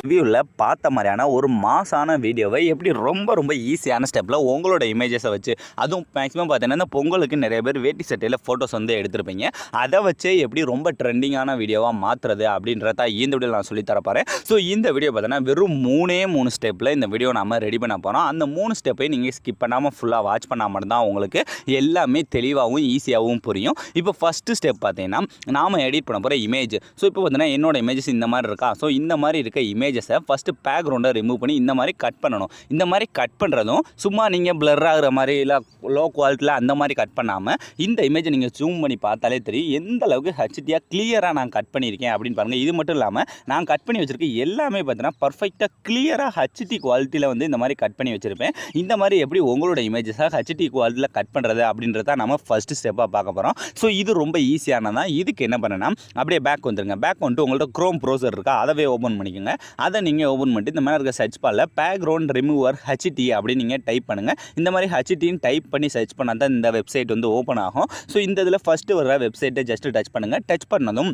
ரிவ்யூவில் பார்த்த மாதிரியான ஒரு மாசான வீடியோவை எப்படி ரொம்ப ஈஸியான ஸ்டெப்பில் உங்களோட இமேஜஸை வச்சு, அதுவும் மேக்ஸிமம் பார்த்தீங்கன்னா இந்த பொங்கலுக்கு நிறைய பேர் வேட்டி சட்டையில் ஃபோட்டோஸ் வந்து எடுத்திருப்பீங்க. அதை வச்சு எப்படி ரொம்ப ட்ரெண்டிங்கான வீடியோவாக மாற்றுறது அப்படின்றத இந்த வீடியோவில் நான் சொல்லி தரப்போகிறேன். ஸோ இந்த வீடியோ பார்த்தீங்கன்னா வெறும் 3 ஸ்டெப்பில் இந்த வீடியோ நம்ம ரெடி பண்ண போகிறோம். அந்த 3 ஸ்டெப்பை நீங்கள் ஸ்கிப் பண்ணாமல் ஃபுல்லாக வாட்ச் பண்ணால் மட்டும்தான் உங்களுக்கு எல்லாமே தெளிவாகவும் ஈஸியாகவும் புரியும். இப்போ ஃபஸ்ட்டு ஸ்டெப் பார்த்தீங்கன்னா நாம் எடிட் பண்ண போகிற இமேஜ். ஸோ இப்போ பார்த்தீங்கன்னா என்னோட இமேஜஸ் இந்த மாதிரி இருக்கா. ஸோ இந்த மாதிரி இருக்க இமேஜஸை ஃபஸ்ட்டு பேக்ரவுண்டை ரிமூவ் பண்ணி இந்த மாதிரி கட் பண்ணணும். இந்த மாதிரி கட் பண்ணுறதும் சும்மா நீங்கள் பிளர் ஆகிற மாதிரி இல்லை லோ குவாலிட்டியில் அந்த மாதிரி கட் பண்ணாமல் இந்த இமேஜை நீங்கள் ஜூம் பண்ணி பார்த்தாலே தெரியும் எந்த அளவுக்கு ஹெச்டியாக கிளியராக நான் கட் பண்ணியிருக்கேன் அப்படின்னு பாருங்கள். இது மட்டும் இல்லாமல் நான் கட் பண்ணி வச்சுருக்க எல்லாமே பார்த்தீங்கன்னா பர்ஃபெக்டாக கிளியராக ஹெச்டி குவாலிட்டியில் வந்து இந்த மாதிரி கட் பண்ணி வச்சுருப்பேன். இந்த மாதிரி எப்படி உங்களோட இமேஜஸாக ஹெச்டி குவாலிட்டியில் கட் பண்ணுறது அப்படின்றத நம்ம ஃபஸ்ட்டு ஸ்டெப்பாக பார்க்க போகிறோம். ஸோ இது ரொம்ப ஈஸியானதான். இதுக்கு என்ன பண்ணனா அப்படியே பேக் வந்துருங்க. பேக் வந்துட்டு உங்கள்ட்ட க்ரோம் ப்ரௌசர் இருக்கா, அதவே ஓப்பன் பண்ணிக்கோங்க. அதை நீங்கள் ஓப்பன் பண்ணிட்டு இந்த மாதிரி இருக்க சர்ச் பாரில் பேக்ரவுண்ட் ரிமூவர் ஹெச்டி அப்படின்னு நீங்கள் டைப் பண்ணுங்கள். இந்த மாதிரி ஹெச்டின்னு டைப் பண்ணி சர்ச் பண்ணால் தான் இந்த வெப்சைட் வந்து ஓப்பன் ஆகும். ஸோ இந்த இதில் ஃபஸ்ட்டு வர வெப்சைட்டை ஜஸ்ட்டு டச் பண்ணுங்கள். டச் பண்ணதும்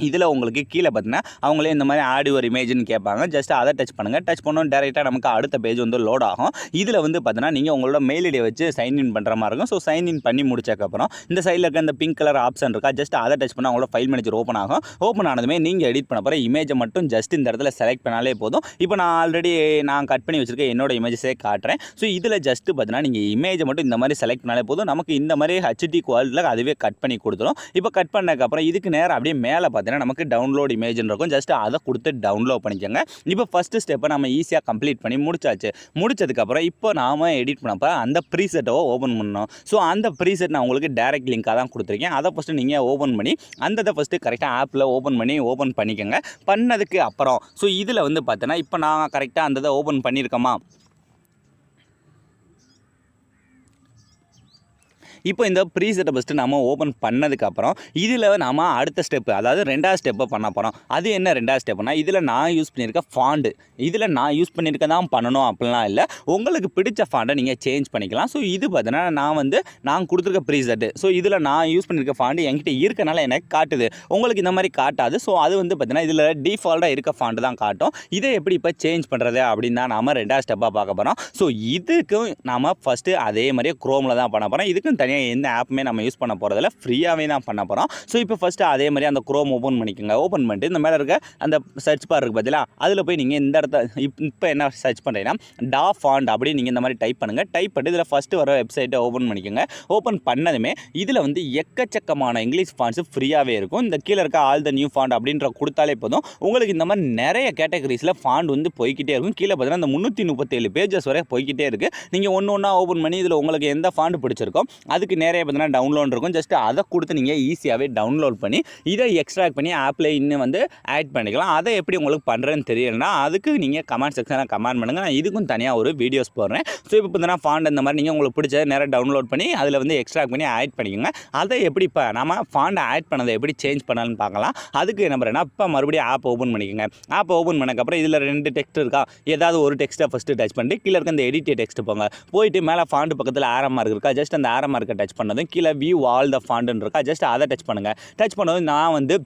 இதில் உங்களுக்கு கீழே பார்த்தீங்கன்னா அவங்களே இந்த மாதிரி ஆட் யுவர் இமேஜ்னு கேட்பாங்க. ஜஸ்ட் அதை டச் பண்ணுங்கள். டச் பண்ணோம் டேரெக்டாக நமக்கு அடுத்த பேஜ் வந்து லோட் ஆகும். இதில் வந்து பார்த்தீங்கன்னா நீங்கள் உங்களோட மெயில் ஐடியை வச்சு சைன்இன் பண்ணுற மாதிரி இருக்கும். ஸோ சைன்இன் பண்ணி முடிச்சக்கப்புறம் இந்த சைடில் இருக்க இந்த பிங்க் கலர் ஆப்ஷன் இருக்கா, ஜஸ்ட் அதை டச் பண்ணால் உங்களோட ஃபைல் மேனேஜர் ஓப்பன் ஆகும். ஓப்பன் ஆனதுமே நீங்கள் எடிட் பண்ண போகிற இமேஜை மட்டும் ஜஸ்ட் இந்த இடத்துல செலக்ட் பண்ணாலே போதும். இப்போ நான் ஆல்ரெடி கட் பண்ணி வச்சுருக்கேன் என்னோட இமேஜஸே காட்டுறேன். ஸோ இதில் ஜஸ்ட்டு பார்த்தீங்கன்னா நீங்கள் இமேஜை மட்டும் இந்த மாதிரி செலக்ட் பண்ணாலே போதும். நமக்கு இந்த மாதிரி ஹெச்டி குவாலிட்டியில் அதுவே கட் பண்ணி கொடுத்துரும். இப்போ கட் பண்ணதுக்கப்புறம் இதுக்கு நேரம் அப்படியே மேலே பார்த்தீங்கன்னா நமக்கு டவுன்லோட் இமேஜ் இருக்கும். ஜஸ்ட் அதை கொடுத்து டவுன்லோட் பண்ணிக்கோங்க. இப்போ ஃபஸ்ட்டு ஸ்டெப்பை நம்ம ஈஸியாக கம்ப்ளீட் பண்ணி முடிச்சாச்சு. முடிச்சதுக்கப்புறம் இப்போ நாம் எடிட் பண்ணப்போ அந்த ப்ரீசெட்டை ஓப்பன் பண்ணணும். ஸோ அந்த ப்ரீசெட் நான் உங்களுக்கு டேரெக்ட் லிங்காக தான் கொடுத்துருக்கேன். அதை ஃபஸ்ட்டு நீங்கள் ஓப்பன் பண்ணி அந்த ஃபஸ்ட்டு கரெக்டாக ஆப்பில் ஓப்பன் பண்ணிக்கோங்க. பண்ணதுக்கு அப்புறம் ஸோ இதில் வந்து பார்த்தோன்னா இப்போ நான் கரெக்டாக அந்த இதை ஓப்பன் பண்ணியிருக்கோமா. இப்போ இந்த ப்ரீசெட்டை ஃபஸ்ட்டு நம்ம ஓப்பன் பண்ணதுக்கப்புறம் இதில் நாம் அடுத்த ஸ்டெப்பு, அதாவது 2வது ஸ்டெப்பை பண்ண போகிறோம். அது என்ன 2வது ஸ்டெப்புனா, இதில் நான் யூஸ் பண்ணியிருக்க ஃபாண்டு, இதில் நான் யூஸ் பண்ணியிருக்க தான் பண்ணணும் அப்படிலாம் இல்லை. உங்களுக்கு பிடிச்ச ஃபாண்டை நீங்கள் சேஞ்ச் பண்ணிக்கலாம். ஸோ இது பார்த்தீங்கன்னா நான் கொடுத்துருக்க ப்ரீசெட்டு. ஸோ இதில் நான் யூஸ் பண்ணியிருக்க ஃபாண்டு என்கிட்ட இருக்கனால எனக்கு காட்டுது. உங்களுக்கு இந்த மாதிரி காட்டாது. ஸோ அது வந்து பார்த்தீங்கன்னா இதில் டிஃபால்ட்டாக இருக்க ஃபாண்டு தான் காட்டும். இதை எப்படி இப்போ சேஞ்ச் பண்ணுறது அப்படின்னு தான் நாம் 2வது ஸ்டெப்பாக பார்க்க போகிறோம். ஸோ இதுக்கும் நாம் ஃபஸ்ட்டு அதே மாதிரியே க்ரோமில் தான் பண்ண போகிறோம். இதுக்கும் தனியாக எந்த ஆப்புமே நம்ம யூஸ் பண்ண போகிறதில்ல, ஃப்ரீயாகவே தான் பண்ண போகிறோம். ஸோ இப்போ ஃபஸ்ட்டு அதே மாதிரி அந்த க்ரோம் ஓப்பன் பண்ணிக்கோங்க. ஓப்பன் பண்ணிட்டு இந்த மேலே இருக்க அந்த சர்ச் பார் இருக்குது பார்த்தீங்களா, அதில் போய் நீங்கள் இந்த இடத்த இப்போ என்ன சர்ச் பண்ணுறீங்கன்னா டா ஃபாண்ட் அப்படின்னு நீங்கள் இந்த மாதிரி டைப் பண்ணுங்கள். டைப் பண்ணிட்டு இதில் ஃபஸ்ட்டு வர வெப்சைட்டை ஓப்பன் பண்ணிக்கோங்க. ஓப்பன் பண்ணதுமே இதில் வந்து எக்கச்சக்கமான இங்கிலீஷ் ஃபாண்ட்ஸு ஃப்ரீயாகவே இருக்கும். இந்த கீழே இருக்க ஆல் த நியூ ஃபாண்ட் அப்படின்ற கொடுத்தாலே போதும். உங்களுக்கு இந்த மாதிரி நிறைய கேட்டகரிஸில் ஃபாண்ட் வந்து போய்கிட்டே இருக்கும். கீழே பார்த்தீங்கன்னா இந்த 337 பேஜஸ் வரை போய்கிட்டே இருக்குது. நீங்கள் ஒன்று ஓப்பன் பண்ணி இதில் உங்களுக்கு எந்த ஃபாண்ட் பிடிச்சிருக்கோ அதுக்கு நிறைய பார்த்தீங்கன்னா டவுன்லோட் இருக்கும். ஜஸ்ட் அதை கொடுத்து நீங்கள் ஈஸியாகவே டவுன்லோட் பண்ணி இதை எக்ஸ்ட்ராக்ட் பண்ணி ஆப்பில் இன்னும் வந்து ஆட் பண்ணிக்கலாம். அதை எப்படி உங்களுக்கு பண்ணுறேன்னு தெரியலன்னா அதுக்கு நீங்கள் கமெண்ட் செக்ஷனில் கமெண்ட் பண்ணுங்கள். நான் இதுக்கும் தனியாக ஒரு வீடியோஸ் போடுறேன். ஸோ இப்போ பார்த்தீங்கன்னா ஃபாண்ட் இந்த மாதிரி நீங்கள் உங்களுக்கு பிடிச்ச நேராக டவுன்லோட் பண்ணி அதில் வந்து எக்ஸ்ட்ராக்ட் பண்ணி ஆட் பண்ணிக்கோங்க. அதை எப்படி இப்போ நம்ம ஃபாண்டை ஆட் பண்ணதை எப்படி சேஞ்ச் பண்ணலான்னு பார்க்கலாம். அதுக்கு என்ன பண்ணுறேன்னா இப்போ மறுபடியும் ஆப் ஓப்பன் பண்ணிக்கோங்க. ஆப் ஓப்பன் பண்ணக்கப்புறம் இதில் 2 டெக்ஸ்ட் இருக்கா, ஏதாவது ஒரு டெக்ஸ்ட்டை ஃபஸ்ட்டு டச் பண்ணிட்டு கீழே இருக்க இந்த எடிட் டெக்ஸ்ட் போங்க. போயிட்டு மேலே ஃபாண்ட் பக்கத்தில் ஆரோ மார்க் இருக்கா, ஜஸ்ட் அந்த ஆரோ மார்க்கை டச் பண்ணதும் கீழே வியூ ஆல் த ஃபாண்டுன்னு இருக்கா, ஜஸ்ட் அதை டச் பண்ணுங்கள். டச் பண்ணதும் நான் வந்து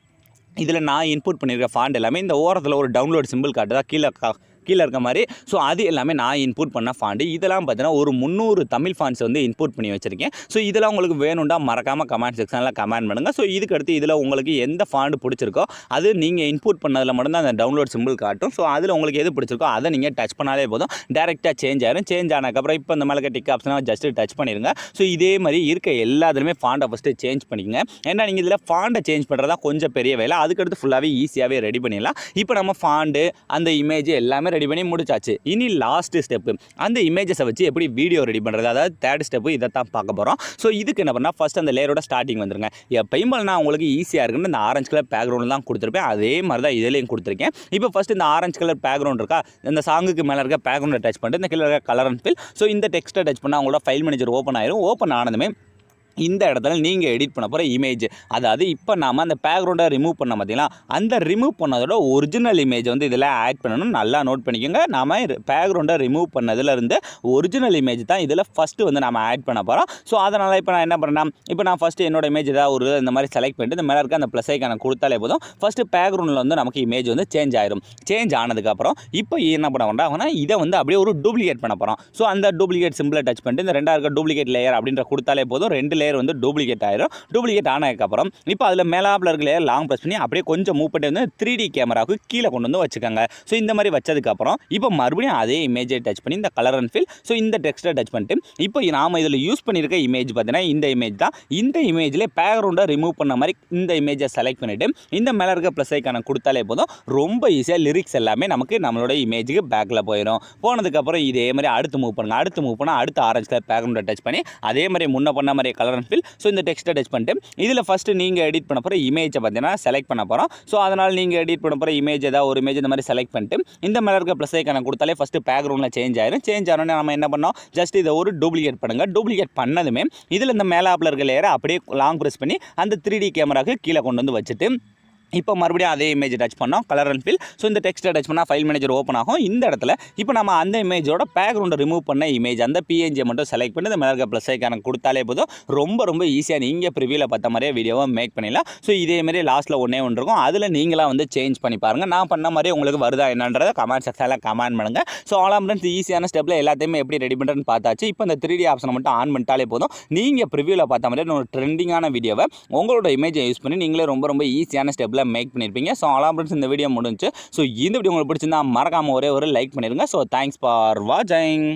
இதில் நான் இன்புட் பண்ணியிருக்க ஃபாண்ட் எல்லாமே இந்த ஓரத்தில் ஒரு டவுன்லோட் சிம்பிள் காட்டுதா கீழே இருக்க மாதிரி. ஸோ அது எல்லாமே நான் இன்புட் பண்ண ஃபாண்டு. இதெல்லாம் பார்த்தீங்கன்னா ஒரு 300 தமிழ் ஃபாண்ட்ஸ் வந்து இன்புட் பண்ணி வச்சுருக்கேன். ஸோ இதெல்லாம் உங்களுக்கு வேணும்டா மறக்காமல் கமெண்ட் செக்ஷனில் கமெண்ட் பண்ணுங்கள். ஸோ இதுக்கு அடுத்து இதில் உங்களுக்கு எந்த ஃபாண்டு பிடிச்சிருக்கோ அது நீங்கள் இன்புட் பண்ணதில் மட்டும்தான் அந்த டவுன்லோட் சிம்பிள் காட்டும். ஸோ அதில் உங்களுக்கு எது பிடிச்சிருக்கோ அதை நீங்கள் டச் பண்ணாலே போதும், டேரெக்டாக சேஞ்ச் ஆயிரும். சேஞ்ச் ஆனதுக்கப்புறம் இப்போ இந்த மேலே டிக் ஆப்ஷனாக ஜஸ்ட்டு டச் பண்ணிடுங்க. ஸோ இதே மாதிரி இருக்க எல்லாத்துலேயுமே ஃபாண்டை ஃபஸ்ட்டு சேஞ்ச் பண்ணிக்கங்க. ஏன்னா நீங்கள் இதில் ஃபாண்டை சேஞ்ச் பண்ணுறதா கொஞ்சம் பெரிய வேலை. அதுக்கடுத்து ஃபுல்லாகவே ஈஸியாகவே ரெடி பண்ணிடலாம். இப்போ நம்ம ஃபாண்டு அந்த இமேஜ் எல்லாமே ரெடி பண்ணி முடிச்சாச்சு. இனி லாஸ்ட் ஸ்டெப்பு அந்த இமேஜஸை வச்சு எப்படி வீடியோ ரெடி பண்ணுறது, அதாவது 3rd ஸ்டெப்பு இதை தான் பார்க்க போகிறோம். ஸோ இதுக்கு என்ன பண்ணால் ஃபஸ்ட் அந்த லேயரோட ஸ்டார்டிங் வந்துருங்க. எப்பயும் நான் உங்களுக்கு ஈஸியாக இருக்குன்னு இந்த ஆரஞ்சு கலர் பேக்ரவுண்ட் தான் கொடுத்துருப்பேன். அதே மாதிரி தான் இதிலையும் கொடுத்துருக்கேன். இப்போ ஃபஸ்ட் இந்த ஆரஞ்சு கலர் பேக்ரவுண்ட் இருக்கா, இந்த சாங்குக்கு மேலே இருக்க பேக்ரவுண்டை டச் பண்ணிட்டு இந்த கீழே இருக்க கலர் அண்ட் ஃபில். ஸோ இந்த டெக்ஸ்ட்டை டச் பண்ணால் அவங்களோட ஃபைல் மேனேஜர் ஓப்பன் ஆயிரும். ஓப்பன் ஆனதுமே இந்த இடத்துல நீங்கள் எடிட் பண்ண போகிற இமேஜ், அதாவது இப்போ நாம் அந்த பேக்ரவுண்டை ரிமூவ் பண்ண பார்த்தீங்களா, அந்த ரிமூவ் பண்ணதோட ஒரிஜினல் இமேஜ் வந்து இதில் ஆட் பண்ணணும். நல்லா நோட் பண்ணிக்கோங்க. நாம் பேக்ரவுண்டை ரிமூவ் பண்ணதுலேருந்து ஒரிஜினல் இமேஜ் தான் இதில் ஃபஸ்ட்டு வந்து நம்ம ஆட் பண்ண போகிறோம். ஸோ அதனால் இப்போ நான் என்ன பண்ணேன்னா, இப்போ நான் ஃபஸ்ட்டு என்னோட இமேஜ் ஏதாவது ஒரு இந்த மாதிரி செலக்ட் பண்ணிட்டு இந்த மேலே இருக்க அந்த ப்ளஸ் ஐக்கானை கொடுத்தாலே போதும். ஃபஸ்ட்டு பேக்ரவுண்டில் வந்து நமக்கு இமேஜ் வந்து சேஞ்ச் ஆயிரும். சேஞ்ச் ஆனதுக்கப்புறம் இப்போ என்ன பண்ண வேண்டாம்னா, இதை வந்து அப்படியே ஒரு டூப்ளிகேட் பண்ண போகிறோம். ஸோ அந்த டூப்ளிகேட் சிம்பிளை டச் பண்ணிட்டு இந்த ரெண்டாக இருக்க டூப்ளிகேட் லேயர் அப்படின்ற கொடுத்தாலே போதும். 2 லேயர் வந்து டூப்ளிகேட் ஆயிரும். டூப்ளிகேட் ஆனதுக்கப்புறம் இப்போ அதில் மேலாப்பில் இருக்க லேயர் லாங் ப்ரெஸ் பண்ணி அப்படியே கொஞ்சம் மூவ் பண்ணி வந்து 3D கேமராவுக்கு கீழே கொண்டு வந்து வச்சுக்கோங்க. ஸோ இந்த மாதிரி வச்சதுக்கப்புறம் இப்போ மறுபடியும் அதே இமேஜை டச் பண்ணி இந்த கலர் அண்ட் ஃபில், ஸோ இந்த டெக்ஸ்ட்டை டச் பண்ணிட்டு இப்போ நாம் இதில் யூஸ் பண்ணியிருக்க இமேஜ் பார்த்தீங்கன்னா இந்த இமேஜ் தான். இந்த இமேஜில் பேக்ரவுண்டை ரிமூவ் பண்ண மாதிரி இந்த இமேஜை செலக்ட் பண்ணிவிட்டு இந்த மேலே இருக்க ப்ளஸ் ஐக்கான கொடுத்தாலே போதும். ரொம்ப ஈஸியாக லிரிக்ஸ் எல்லாமே நமக்கு நம்மளோட இமேஜுக்கு பேக்கில் போயிடும். போனதுக்கப்புறம் இதே மாதிரி அடுத்து மூவ் பண்ணுங்கள். அடுத்து மூவ் பண்ணால் அடுத்து ஆரஞ்சு கலர் பேக்ரவுண்டை டச் பண்ணி அதே மாதிரி முன்ன பண்ண மாதிரி கலர் அண்ட் ஃபில், ஸோ இந்த டெக்ஸ்ட்டை டச் பண்ணிட்டு இதில் ஃபஸ்ட்டு நீங்கள் எடிட் பண்ண போகிற இமேஜை பார்த்தீங்கன்னா செலக்ட் பண்ண போகிறோம். ஸோ அதனால் நீங்கள் எடிட் பண்ண போகிற இமேஜ் ஏதாவது ஒரு இமேஜ் இந்த மாதிரி செலக்ட் பண்ணிட்டு இந்த மேலே இருக்க ப்ளஸ் ஐக்கான கொடுத்தாலே ஃபஸ்ட்டு பேக்ரவுண்டில் சேஞ்ச் ஆயிரும். சேஞ்ச் ஆனோடனே நம்ம என்ன பண்ணோம், ஜஸ்ட் இதை ஒரு டூப்ளிகேட் பண்ணுங்கள். டூப்ளிகேட் பண்ணதுமே இதில் இந்த மேலே ஆப்பில் இருக்க லேயரை அப்படியே லாங் ப்ரெஸ் பண்ணி அந்த 3D கேமராவுக்கு கீழே கொண்டு வந்து வச்சுட்டு இப்போ மறுபடியும் அதே இமேஜ் டச் பண்ணோம், கலர் அண்ட் ஃபில். ஸோ இந்த டெக்ஸ்ட்டை டச் பண்ணால் ஃபைல் மேனேஜர் ஓப்பன் ஆகும். இந்த இடத்துல இப்போ நம்ம அந்த இமேஜோட பேக்ரவுண்டை ரிமூவ் பண்ண இமேஜ் அந்த PNG மட்டும் செலக்ட் பண்ணி இந்த மேலே இருக்க ப்ளஸ் ஐக்கான கொடுத்தாலே போதும். ரொம்ப ஈஸியாக நீங்கள் ப்ரிவியூவில் பார்த்த மாதிரியே வீடியோவை மேக் பண்ணிடலாம். ஸோ இதேமாரி லாஸ்ட்டில் ஒன்றே ஒன்று இருக்கும். அதில் நீங்களாக வந்து சேஞ்ச் பண்ணி பாருங்கள். நான் பண்ண மாதிரி உங்களுக்கு வருதா என்னன்றதை கமெண்ட் செக்ஷனில் கமெண்ட் பண்ணுங்கள். ஸோ ஆல் ஃப்ரெண்ட்ஸ், ஈஸியான ஸ்டெப்பில் எல்லாத்தையுமே எப்படி ரெடி பண்ணுறதுன்னு பார்த்தாச்சு. இப்போ இந்த 3D ஆப்ஷனை மட்டும் ஆன் பண்ணிட்டாலே போதும். நீங்கள் ப்ரிவியூவில் பார்த்த மாதிரி ஒரு ட்ரெண்டிங்கான வீடியோவை உங்களோட இமேஜை யூஸ் பண்ணி நீங்களே ரொம்ப ஈஸியான ஸ்டெப்பில் மேக் பண்ணியிருப்பீங்க. ஸோ ஆல் ஃப்ரெண்ட்ஸ், இந்த வீடியோ முடிஞ்சு. ஸோ இந்த வீடியோ உங்களுக்கு பிடிச்சிருந்தா மறக்காமல் ஒரே ஒரு லைக் பண்ணிடுங்க. ஸோ தேங்க்ஸ் ஃபார் வாட்சிங்.